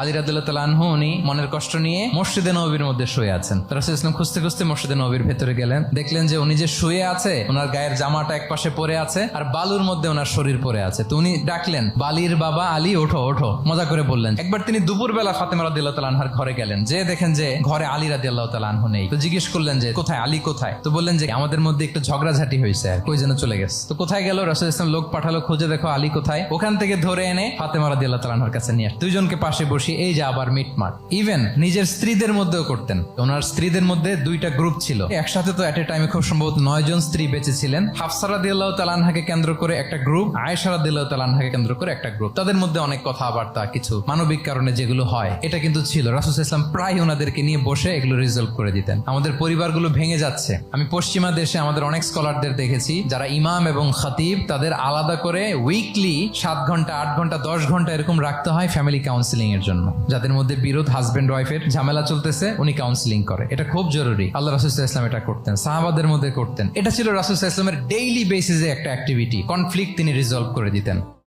আলী রাদিয়াল্লাহু তাআলা আনহু উনি মনের কষ্ট নিয়ে মসজিদে নববীর মধ্যে শুয়ে আছেন। রাসূলুল্লাহ সাল্লাল্লাহু আলাইহি ওয়াসাল্লাম খুঁজতে খুঁজতে মসজিদে নববীর ভেতরে গেলেন, দেখলেন যে উনি যে শুয়ে আছে ওনার গায়ের জামাটা এক পাশে পড়ে আছে আর বালুর মধ্যে ওনার শরীর পড়ে আছে। তো উনি ডাকলেন, বালির বাবা আলী ওঠো ওঠো, মজা করে বললেন। একবার তিনি দুপুরবেলা ফাতেমা রাদিয়াল্লাহু তাআলা আনহার ঘরে গেলেন, যে দেখেন যে ঘরে আলী রাদিয়াল্লাহু তাআলা আনহু নেই। তো জিজ্ঞেস করলেন যে কোথায় আলী কোথায়? তো বললেন যে আমাদের মধ্যে একটু ঝগড়াঝাটি হয়েছে, কই যেন চলে গেছে। তো কোথায় গেল? রাসূলুল্লাহ সাল্লাল্লাহু আলাইহি ওয়াসাল্লাম লোক পাঠালো, খুঁজে দেখো আলী কোথায়। ওখান থেকে ধরে এনে ফাতেমা রাদিয়াল্লাহু তাআলা আনহার কাছে নিয়ে আসে, দুইজনকে পাশে বসিয়ে এই যে আবার মিটমাট। ইভেন নিজের স্ত্রীদের মধ্যেও করতেন। ওনার স্ত্রীদের মধ্যে দুইটা গ্রুপ ছিল, একসাথে তো এট এ টাইমে খুব সম্ভবত 9 জন স্ত্রী বেঁচে ছিলেন। হাফসা রাদিয়াল্লাহু তাআলা আনহাকে কেন্দ্র করে একটা গ্রুপ, আয়েশা রাদিয়াল্লাহু তাআলা আনহাকে কেন্দ্র করে একটা গ্রুপ। তাদের মধ্যে অনেক কথাবার্তা, কিছু মানবিক কারণে যেগুলো হয় এটা কিন্তু ছিল। রাসূল সাল্লাল্লাহু আলাইহি ওয়াসাল্লাম প্রায় ওনাদেরকে নিয়ে বসে এগুলো রিজলভ করে দিতেন। আমাদের পরিবারগুলো ভেঙে যাচ্ছে। আমি পশ্চিমা দেশে আমাদের অনেক স্কলারদের দেখেছি যারা ইমাম এবং খতিব, তাদের আলাদা করে উইকলি 7 ঘন্টা 8 ঘন্টা 10 ঘন্টা এরকম রাখতে হয় ফ্যামিলি কাউন্সিলিং এর জন্য। যাদের মধ্যে বিরোধ, হাজবেন্ড ওয়াইফের ঝামেলা চলতেছে, উনি কাউন্সিলিং করে। এটা খুব জরুরি। আল্লাহ রাসূল সাল্লাল্লাহু আলাইহি ওয়াসাল্লাম এটা করতেন, সাহাবাদের মধ্যে করতেন। এটা ছিল রাসূল সাল্লাল্লাহু আলাইহি ওয়াসাল্লামের ডেইলি বেসিসে একটা অ্যাক্টিভিটি। কনফ্লিক্ট তিনি রিজলভ করে দিতেন।